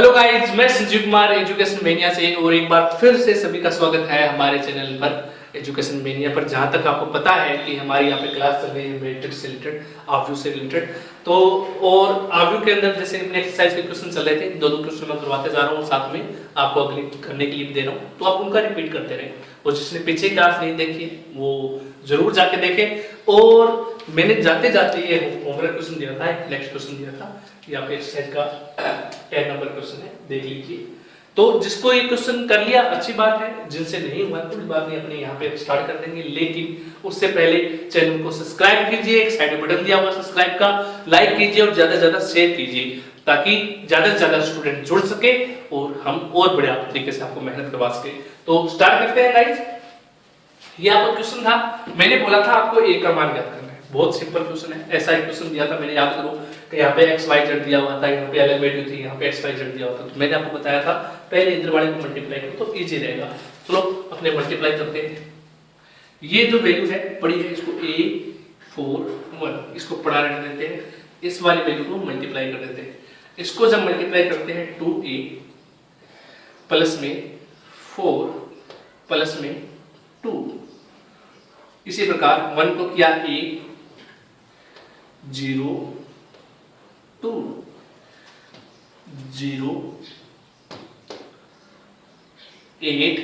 Hello guys, मैं Sanjeev Kumar education mania से और एक बार फिर से सभी का स्वागत है हमारे चैनल पर एजुकेशन मेनिया पर। जहां तक आपको पता है कि हमारी यहाँ पे क्लास चल रही है मैट्रिक्स से रिलेटेड, आव्यू से रिलेटेड। तो और आव्यू के अंदर जैसे अपने एक्सरसाइज के क्वेश्चन चल रहे थे, दो क्वेश्चन मैं करवाते जा रहा हूँ, साथ में आपको अगली करने के लिए भी दे रहा हूँ, तो आप उनका रिपीट करते रहे। और जिसने पीछे क्लास नहीं देखी वो जरूर जाके देखें। और मैंने जाते जाते ये होमवर्क क्वेश्चन दिया था, एक नेक्स्ट क्वेश्चन दिया था, यहाँ पे एक्सरसाइज का 10 नंबर क्वेश्चन है, देख लीजिए। तो जिसको ये क्वेश्चन कर लिया अच्छी बात है, जिनसे नहीं हुआ कोई बात नहीं, अपने यहाँ पे स्टार्ट कर देंगे। लेकिन उससे पहले चैनल को सब्सक्राइब कीजिए, एक साइड में बटन दिया हुआ सब्सक्राइब का, लाइक कीजिए और ज्यादा से ज्यादा शेयर कीजिए, ताकि ज्यादा से ज्यादा स्टूडेंट जुड़ सके और हम और बढ़िया तरीके से आपको मेहनत करवा सके। तो स्टार्ट करते हैं गाइस। ये आपका क्वेश्चन था, मैंने बोला था आपको ए का मान ज्ञात करना है, बहुत सिंपल क्वेश्चन है। ऐसा एक क्वेश्चन दिया था मैंने, याद करो कि यहाँ पे एक्स वाई जेड दिया हुआ था, यहाँ पे अलग वैल्यू थी, यहाँ पे एक्स वाई जेड दिया हुआ था। तो मैंने आपको बताया था पहले इधर वाले को मल्टीप्लाई करो तो इजी रहेगा। चलो अपने मल्टीप्लाई करते हैं। ये जो वैल्यू है पड़ी है, इसको A4 1 इसको पढ़ा रहने देते हैं, इस वाली वैल्यू को मल्टीप्लाई कर देते हैं। इसको जब मल्टीप्लाई करते हैं 2A प्लस में 4 प्लस में 2, इसी प्रकार 1 को किया A 0 2 0 8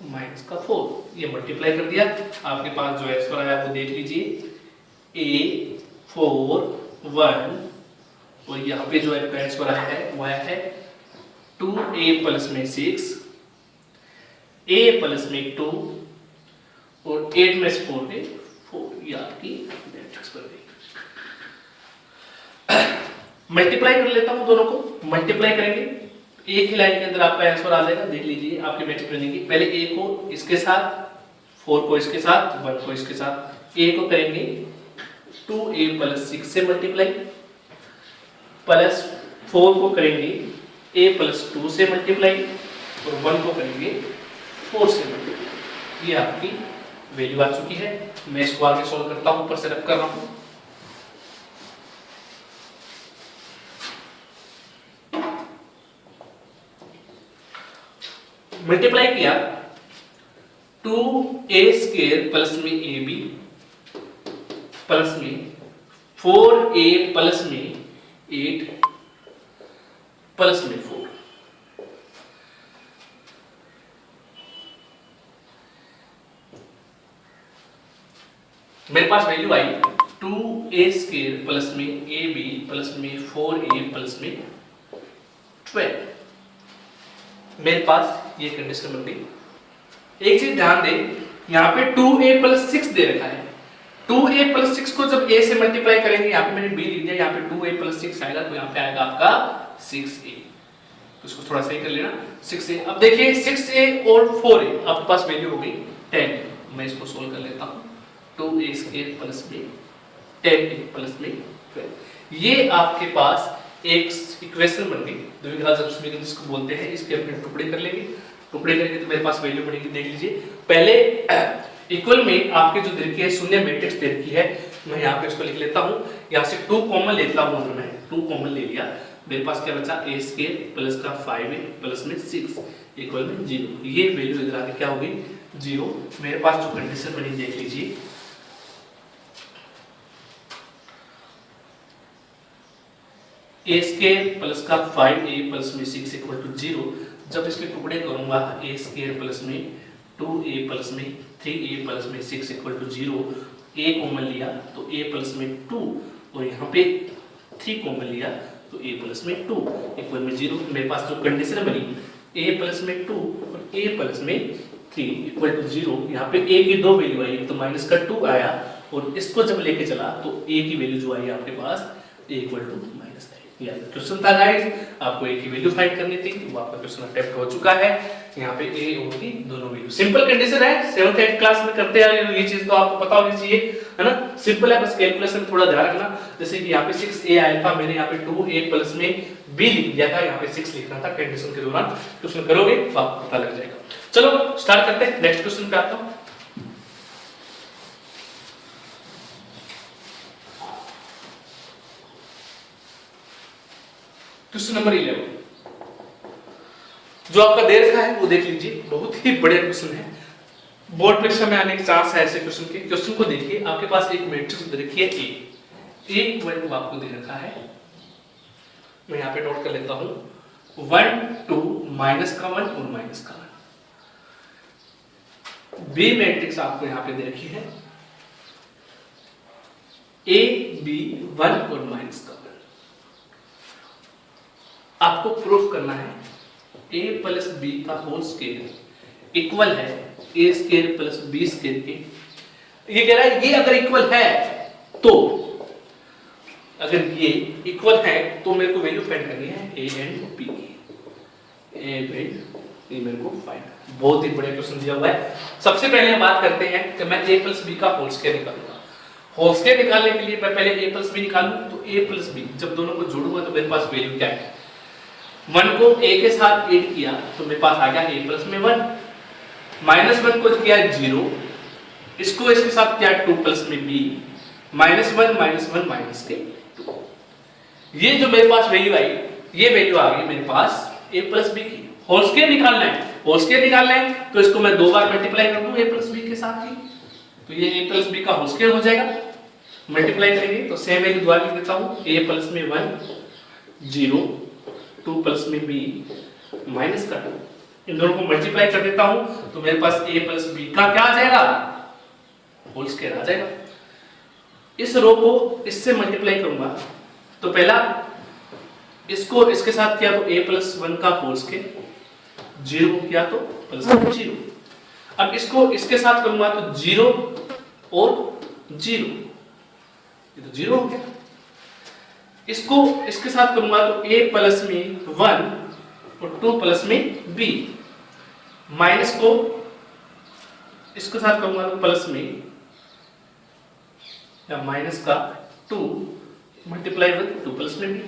माइनस का 4, ये मल्टीप्लाई कर दिया। आपके पास जो एक्स पर आया वो देख लीजिए, A4 1 और यहाँ पे जो एक्स पर आया है वो आया है 2A प्लस में 6 A प्लस में 2 और 8 में से 4 है 4, ये आपकी मैट्रिक्स बन गई। मल्टीप्लाई कर लेता हूं, दोनों को मल्टीप्लाई करेंगे, एक ही लाइन के अंदर आपका आंसर आ जाएगा। देख लीजिए आपकी मैट्रिक्स बनेगी, पहले A को इसके साथ, 4 को इसके साथ, 1 को इसके साथ। A को करेंगे 2A प्लस 6 से मल्टीप्लाई, प्लस 4 को करेंगे A प्लस 2 से मल्टीप्लाई और 1 को करेंगे 4 से मल्टीप्लाई। ये आपकी वैल्यू आ चुकी है। मैं इसको आगे सॉल्व करता हूं, ऊपर से रख कर रहा हूं। मल्टीप्लाई किया 2A स्क्वायर प्लस में AB प्लस में 4A प्लस में 8 प्लस में 4, मेरे पास वैल्यू आई 2A स्क्वायर प्लस में AB प्लस में 4A प्लस में 12। मेरे पास ये कंडीशन बन गई। एक चीज ध्यान दें, यहाँ पे 2A प्लस 6 दे रखा है। 2A प्लस 6 को जब A से मल्टीप्लाई करेंगे, यहाँ पे मैंने B लिख दिया, यहाँ पे 2A प्लस 6 आएगा, तो यहाँ पे आएगा आपका 6A। तो इसको थोड़ा सही कर लेना, 6A। अब देखिए 6A और 4A आपके पास वैल्यू हो गई 10। मैं इसको सोल्व कर लेता हूँ, 2A स्क्वायर प्लस में 10A प्लस में 12। ये आपके पास एक इक्वेशन बन गई, द्विघात समीकरण जिसको बोलते हैं। इसके अपने टुकड़े कर लेंगे, टुकड़े करके तो मेरे पास वैल्यू बनेगी, देख लीजिए। पहले इक्वल में आपकी जो दे रखी है शून्य मैट्रिक्स दे रखी है, मैं यहाँ पे इसको लिख लेता हूँ, यहाँ से 2 कॉमन लेता हूँ, मैं 2 कॉमन ले लिया। मेरे पास क्या बचा, A स्क्वायर प्लस का 5A प्लस में 6 इक्वल में 0। ये वैल्यू इधर आके क्या हो गई 0। मेरे पास जो कंडीशन बनी देख लीजिए, A स्क्वायर प्लस का 5A प्लस में 6 इक्वल टू 0। जब इसके टुकड़े करूंगा, A स्क्वायर प्लस में 2A प्लस में 3A प्लस में 6 इक्वल टू 0, A कॉमन लिया तो A प्लस में 2 और यहाँ पे 3 कॉमन लिया तो A प्लस में 2 इक्वल में 0। मेरे पास जो कंडीशन बनी A प्लस में 2 और A प्लस में 3 इक्वल टू 0, यहाँ पे A की दो वैल्यू आई, तो माइनस का 2 आया और इसको जब लेके चला तो A की वैल्यू जो आई आपके पास A इक्वल टू माइनस 3। ये क्वेश्चन था गाइस, आपको A की वैल्यू फाइंड करनी थी, वो आपका क्वेश्चन अटेम्प्ट हो चुका है। यहाँ पे A और B दोनों वैल्यू, सिंपल कंडीशन है, 7th 8th क्लास में करते हैं, ये चीज तो आपको पता होनी चाहिए, है ना। सिंपल है, बस कैलकुलेशन में थोड़ा ध्यान रखना। जैसे कि यहाँ पे 6A आया था, मैंने यहाँ पे 2A प्लस में B लिख दिया था, यहाँ पे 6 लिखना था कंडीशन के दौरान। क्वेश्चन करोगे तो आपको पता लग जाएगा। चलो स्टार्ट करते हैं, नेक्स्ट क्वेश्चन पे आता हूँ। क्वेश्चन नंबर 11 जो आपका दे रखा है वो देख लीजिए, बहुत ही बड़े क्वेश्चन है, बोर्ड परीक्षा में आने के चांस है ऐसे क्वेश्चन के। क्वेश्चन को देखिए, आपके पास एक मैट्रिक्स दे रखी है ए इक्वल टू आपको दे रखा है, मैं यहाँ पे नोट कर लेता हूँ 1 2 माइनस का 1 और माइनस का 1। बी मैट्रिक्स आपको यहाँ पे दे रखी है ए बी 1 और माइनस का 1। आपको प्रूफ करना है a प्लस बी का होल स्क्वायर इक्वल है ए स्क्वायर प्लस बी स्क्वायर के। ये कह रहा है ये अगर इक्वल है तो, अगर ये इक्वल है तो मेरे को वैल्यू फाइंड करनी है a and b, a and ये मेरे को फाइंड। बहुत ही बड़े क्वेश्चन दिया हुआ है। सबसे पहले हम बात करते हैं कि मैं a प्लस बी का होल स्क्वायर निकालूंगा। होल स्क्वायर निकालने के लिए मैं पहले a प्लस बी निकालूं, तो a प्लस बी जब दोनों को जोड़ूंगा तो मेरे पास वैल्यू क्या है, 1 को a के साथ ऐड किया तो मेरे पास आ गया a प्लस में 1, माइनस 1 को किया 0, इसको इसके साथ किया 2 प्लस में b, माइनस 1 माइनस के 2। ये जो मेरे पास वैल्यू आई, ये वैल्यू आ गई मेरे पास a प्लस b की। होल स्क्वायर निकालना है, होल स्क्वायर निकालना है तो इसको मैं दो बार मल्टीप्लाई कर दूं a प्लस b के साथ ही, तो ये a प्लस b का होल स्क्वायर हो जाएगा। मल्टीप्लाई करेंगे तो सेम वैल्यू दोबारा लिख देता हूं, a प्लस में 1 0 2 प्लस में b माइनस का 2, इन दोनों को मल्टीप्लाई कर देता हूं तो मेरे पास a प्लस b का क्या आ जाएगा, होल स्क्वायर आ जाएगा। इस रो को इससे मल्टीप्लाई करूंगा तो पहला इसको इसके साथ किया तो a प्लस 1 का होल स्क्वायर, 0 को किया तो प्लस 0। अब इसको इसके साथ करूंगा तो 0 और 0, ये तो 0 हो गया। इसको इसके साथ करूंगा तो a प्लस में 1 और 2 प्लस में b, माइनस को इसके साथ करूंगा तो प्लस में या माइनस का 2 मल्टीप्लाई विद 2 प्लस में b।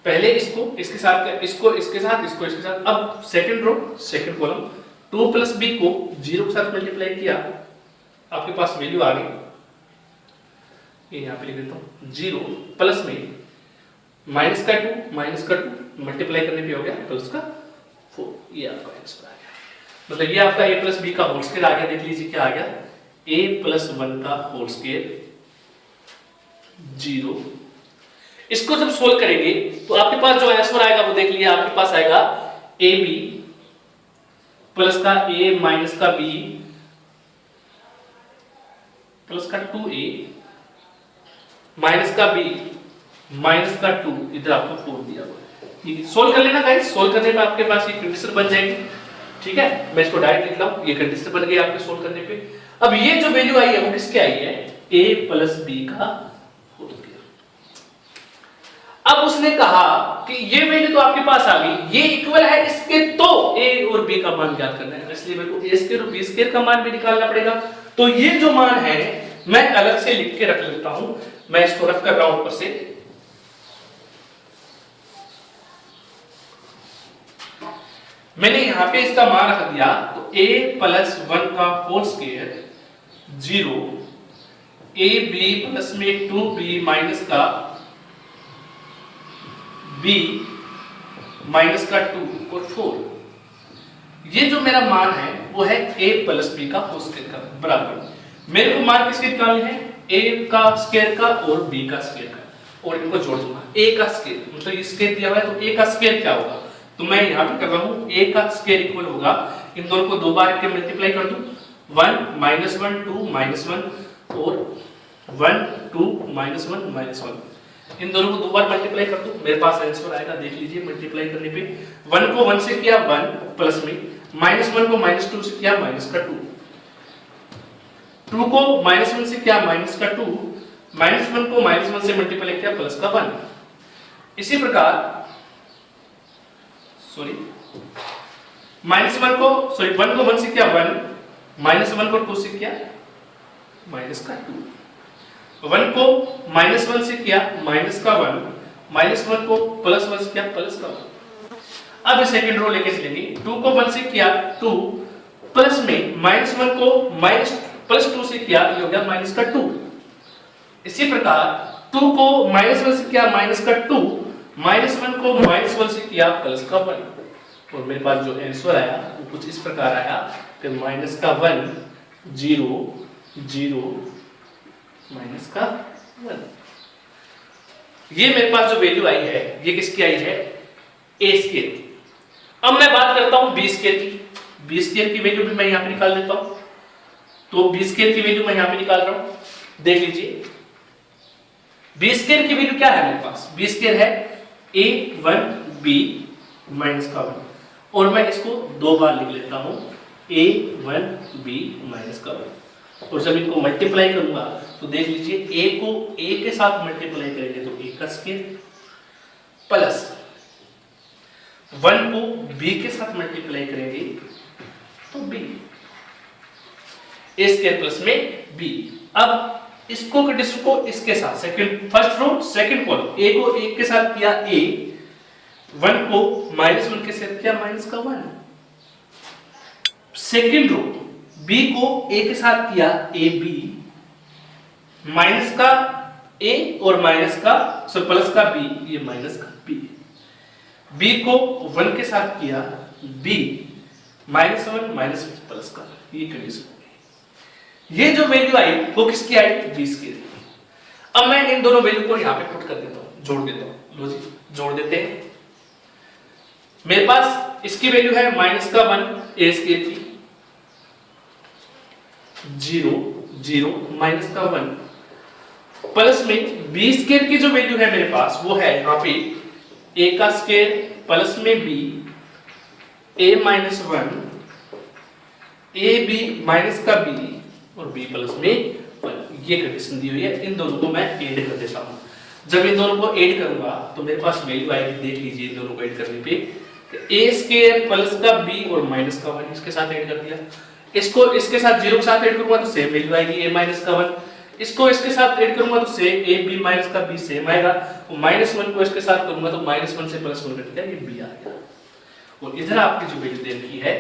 पहले इसको इसके साथ, इसको इसके साथ, इसको इसके साथ। अब second row second column 2 plus b को 0 के साथ मल्टीप्लाई किया, आपके पास वैल्यू आ गई, ये यहाँ पे लिख देता हूँ 0 प्लस में माइनस का 2 मल्टीप्लाई करने पे हो गया प्लस का 4, ये आपका आंसर आ गया। मतलब ये आपका a प्लस बी का होल स्क्वायर आ गया। देख लीजिए क्या आ गया, a प्लस 1 का होल स्क्वायर 0। इसको जब सोल्व करेंगे तो आपके पास जो आंसर आएगा वो देख लीजिए, आपके पास आएगा ए बी प्लस का a माइनस का b प्लस का 2a माइनस का b माइनस का 2, इधर आपको 4 दिया हुआ है। सोल्व कर लेना गाइस, सोल्व करने पे आपके पास ये कंडीशन बन जाएगी। ठीक है, मैं इसको डायरेक्ट लिख लूं, ये कंडीशन बन गई आपके सोल्व करने पे। अब ये जो वैल्यू आई है वो किसके आई है, a प्लस b का होल स्क्वायर। अब उसने कहा कि ये वैल्यू तो आपके पास आ गई, ये इक्वल है इसके, तो a और b का मान ज्ञात करना है, इसलिए मेरे को a स्क्वायर और b स्क्वायर का मान भी निकालना पड़ेगा। तो ये जो मान है मैं अलग से लिख के रख लेता हूं, मैं इसको रफ कर रहा हूं ऊपर से। मैंने यहां पे इसका मान रख दिया तो a प्लस 1 का whole square 0, a b plus में 2b माइनस का b माइनस का 2 और 4। ये जो मेरा मान है वो है a प्लस b का होल स्क्वायर का बराबर। मेरे को मान किसके निकालने हैं, a का स्क्वायर का और b का स्क्वायर का, और इनको जोड़ दूंगा। a का स्क्वायर मतलब ये स्क्वायर दिया हुआ है तो a का स्क्वायर क्या होगा, तो मैं यहाँ पे कर रहा हूँ a का स्क्वायर इक्वल होगा, इन दोनों को दो बार के मल्टीप्लाई कर दूं, 1 माइनस 1 2 माइनस 1 और 1 2 माइनस 1 माइनस 1, इन दोनों को दो बार मल्टीप्लाई कर दूं, मेरे पास आंसर आएगा। देख लीजिए मल्टीप्लाई करने पे 1 को 1 से किया 1 प्लस में, माइनस 1 को माइनस 2 से किया माइनस का 2, 2 को माइनस 1 से किया माइनस का 2, माइनस 1 को माइनस 1 से मल्टीप्लाई किया प्लस का 1। इसी प्रकार माइनस 1 को 1 को 1 से किया 1, माइनस 1 को 2 से किया माइनस का 2, 1 को माइनस 1 से किया माइनस का 1, माइनस 1 को प्लस 1 से किया प्लस का 1। अब सेकंड रो लेके चलेंगे, 2 को 1 से किया 2 प्लस में माइनस 1 को माइनस प्लस 2 से किया, ये हो गया माइनस का 2, इसी प्रकार 2 को -1 से किया माइनस का 2, -1 को -1 से किया प्लस का 1, और मेरे पास जो आंसर आया वो कुछ इस प्रकार आया कि माइनस का 1 0 0 माइनस का 1। ये मेरे पास जो वैल्यू आई है ये किसकी आई है, a स्क्वायर की। अब मैं बात करता हूं b स्क्वायर की। b स्क्वायर की वैल्यू भी मैं यहां पे निकाल देता हूं। तो b स्क्वायर की वैल्यू मैं यहां पे निकाल रहा हूं, देख लीजिए। b स्क्वायर की वैल्यू क्या है मेरे पास, b स्क्वायर है a1b माइनस का 1, और मैं इसको दो बार लिख लेता हूं a1b माइनस का 1। और जब इनको मल्टीप्लाई करूंगा तो देख लीजिए a को a के साथ मल्टीप्लाई करेंगे तो a का स्क्वायर, प्लस 1 को b के साथ मल्टीप्लाई करेंगे तो b, a स्क्वायर प्लस में b। अब इसको कंडीशन को इसके साथ, second first row second column, a को 1 के साथ किया a, 1 को -1 के साथ किया माइनस का 1। सेकंड रो b को a के साथ किया a b, माइनस का a और माइनस का प्लस का b, ये माइनस का b। b को 1 के साथ किया b, -1 प्लस का, ये कंडीशन। ये जो वैल्यू आई वो किसकी आई, b स्क्वायर। अब मैं इन दोनों वैल्यू को यहां पे पुट कर देता हूं, जोड़ देता हूं। लो जी जोड़ देते हैं। मेरे पास इसकी वैल्यू है माइनस का 1 a स्क्वायर की, 0 0 माइनस का 1, प्लस में b स्क्वायर की जो वैल्यू है मेरे पास वो है यहां पे a का स्क्वायर प्लस में b, a minus 1 a b minus का b और b प्लस में 1। ये कंडीशन दी हुई है। इन दोनों को मैं ऐड कर देता हूं। जब इन दोनों को ऐड करूंगा तो मेरे पास वैल्यू आएगी, देख लीजिए इन दोनों को ऐड करने पे a स्क्वायर प्लस का b और माइनस का 1 इसके साथ ऐड कर दिया। इसको इसके साथ 0 के साथ ऐड करूंगा तो सेम वैल्यू आएगी a माइनस का 1। इसको इसके साथ ऐड करूंगा तो सेम a b माइनस का b सेम आएगा। और -1 को इसके साथ करूंगा तो -1 से +1 कट गया, ये b आ गया। और इधर आपकी जो वैल्यू दे रखी है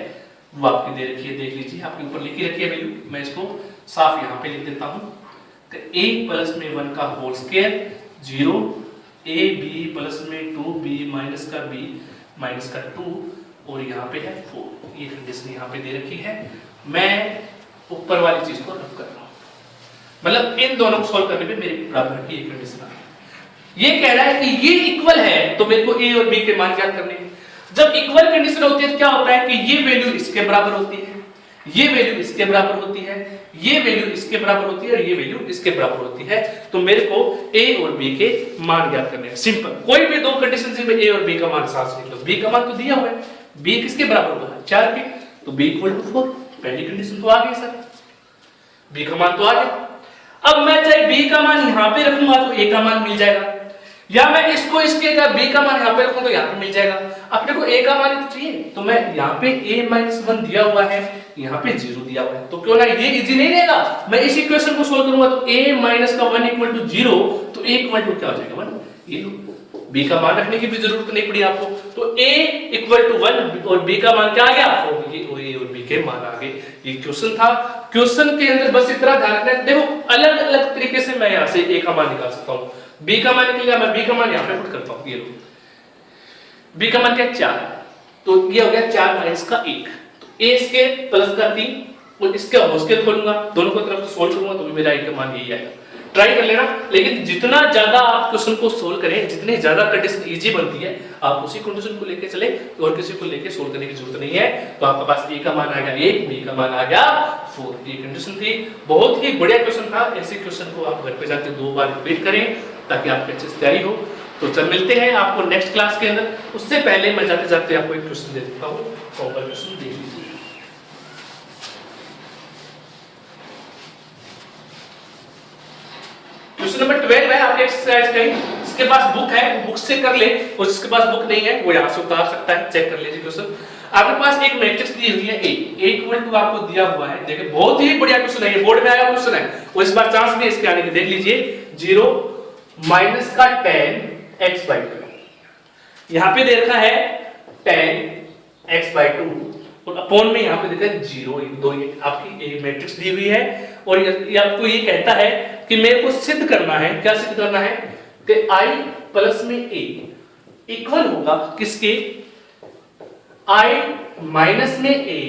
वो आपकी दे रखी है, देख लीजिए आपके ऊपर लिखी रखी है वैल्यू। मैं इसको साफ यहाँ पे लिख देता हूँ कि a प्लस में 1 का whole square 0, a b plus में 2b माइनस का b माइनस का 2 और यहाँ पे है 4। ये कंडीशन यहाँ पे दे रखी है। मैं ऊपर वाली चीज को रब कर रहा हूँ, मतलब इन दोनों को सॉल्व करने पे मेरे बराबर की एक कंडीशन आ गई। ये कह रहा है कि ये इक्वल है तो मेरे को a और b के मान ज्ञात करने हैं। जब इक्वल कंडीशन होती है तो क्या होता है कि ये वैल्यू इसके बराबर होती है, ये वैल्यू इसके बराबर होती है, ये वैल्यू इसके बराबर होती है और ये वैल्यू इसके बराबर होती है। तो मेरे को a और b के मान ज्ञात करने हैं। सिंपल, कोई भी दो कंडीशन से मैं a और b का मान साथ लिख लो। b का मान तो दिया हुआ है, b किसके बराबर होगा 4 के, तो b = 4। पहली कंडीशन तो आ गई सर, b का मान तो आ गया। अब मैं चाहे b का मान यहां पे रखूंगा तो a का मान मिल जाएगा, या मैं इसको इसके का b का मान यहां पे रखूं तो यहां पे मिल जाएगा। अपने को a का मान तो चाहिए, तो मैं यहां पे a-1 दिया हुआ है, यहां पे 0 दिया हुआ है, तो क्यों ना ये इजी नहीं रहेगा। मैं इस इक्वेशन को सोल्व करूंगा तो a-1 = 0, तो a = क्या हो जाएगा 1। ये b का मान रखने की भी जरूरत नहीं पड़ी आपको, तो a = 1 और b का मान क्या आ गया, ये a और b के मान आ गए। ये क्वेश्चन था। क्वेश्चन के अंदर बस इतना ध्यान रखना है, देखो अलग अलग तरीके से मैं यहां से a का मान निकाल सकता हूं। b का मान निकल गया, मैं b का मान यहां पे पुट करता हूं। ये लो b का मान क्या 4, तो ये हो गया 4 माइनस का 1, तो a स्क्वायर प्लस का 3 और इसके होल स्क्वायर खोलूंगा, दोनों को तरफ से सोल्व करूंगा तो मेरा a का मान यही आएगा। ट्राई कर लेना, लेकिन जितना ज्यादा आप क्वेश्चन को सोल्व करें, जितनी ज्यादा कंडीशन इजी बनती है, आप उसी कंडीशन को लेके चले और किसी को लेके सोल्व करने की जरूरत नहीं है। तो आपके पास a का मान आ गया 1, b का मान आ गया 4। ये कंडीशन थी, बहुत ही बढ़िया क्वेश्चन था। ऐसे क्वेश्चन को आप घर पे जाके 2 बार रिपीट करें ताकि आपकी अच्छी से तैयारी हो। तो चल मिलते हैं आपको नेक्स्ट क्लास के अंदर। उससे पहले मैं जाते जाते आपको एक क्वेश्चन दे देता हूँ, प्रॉपर क्वेश्चन देख लीजिए। क्वेश्चन नंबर 12 है आपके एक्सरसाइज का ही। जिसके पास बुक है वो बुक से कर ले, और जिसके पास बुक नहीं है वो यहाँ से उतार सकता है, चेक कर लीजिए क्वेश्चन। आपके पास एक मैट्रिक्स दी हुई है a आपको दिया हुआ है। देखिए बहुत ही बढ़िया क्वेश्चन है, ये बोर्ड में आया क्वेश्चन है और इस बार चांस भी इसके आने की। देख लीजिए 0 माइनस का 10x/2, यहाँ पे दे रखा है 10x/2 और अपॉन में यहाँ पे देखा है 0 1 2। ये आपकी एक मैट्रिक्स दी हुई है और ये आपको ये कहता है कि मेरे को सिद्ध करना है, क्या सिद्ध करना है कि I प्लस में A इक्वल होगा किसके, I माइनस में A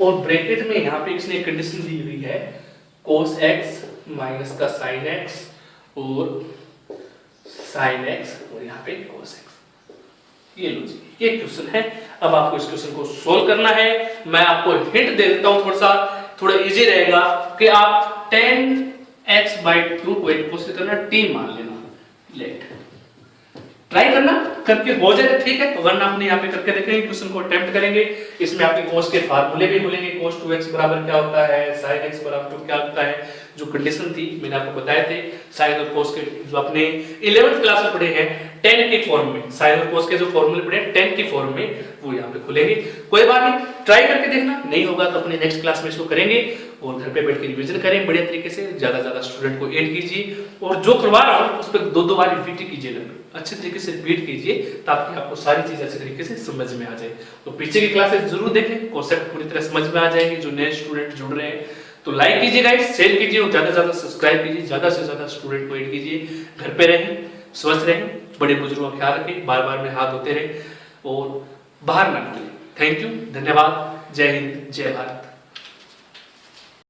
और ब्रैकेट में यहां पे इसने कंडीशन दी हुई है cos x माइनस का sin x और sin x और यहाँ पे cos x। ये लो जी, ये क्वेश्चन है। अब आपको इस क्वेश्चन को सोल्व करना है। मैं आपको हिंट दे देता हूँ, थोड़ा इजी रहेगा कि आप 10x/2 को एक कोशिश करना, t मान लेना, लेट ट्राई करना, करके हो जाए ठीक है, वरना आपने यहाँ पे करके देखेंगे, क्वेश्चन को अटेम्प्ट करेंगे। इसमें आपके cos के फार्मूले भी बोलेंगे, cos 2x बराबर क्या होता है, sin x बराबर 2 क्या होता है, जो कंडीशन थी मैंने आपको बताए थे। sin और cos के जो अपने 11th क्लास में पढ़े हैं tan के फॉर्म में, sin और cos के जो फॉर्मूले पढ़े हैं tan के फॉर्म में, वो यहाँ पे खुलेंगे। कोई बात नहीं, ट्राई करके देखना, नहीं होगा तो अपने नेक्स्ट क्लास में इसको करेंगे और घर पे बैठ के रिवीजन करें बढ़िया तरीके से, ज्यादा स्टूडेंट को ऐड कीजिए और जो करवा रहा हूँ उस पर 2-2 बार रिपीट कीजिएगा, अच्छे तरीके से रिपीट कीजिए ताकि आपको सारी चीज अच्छे तरीके से समझ में आ जाए। तो पीछे की क्लासेस जरूर देखें, कॉन्सेप्ट पूरी तरह समझ में आ जाएंगे। जो नए स्टूडेंट जुड़ रहे हैं तो लाइक कीजिए गाइस, शेयर कीजिए और ज्यादा से ज्यादा सब्सक्राइब कीजिए, ज्यादा से ज्यादा स्टूडेंट को ऐड कीजिए। घर पे रहें, स्वस्थ रहें, बड़े बुजुर्गों का ख्याल रखें, बार-बार में हाथ धोते रहें और बाहर ना निकलें। थैंक यू, धन्यवाद, जय हिंद, जय भारत।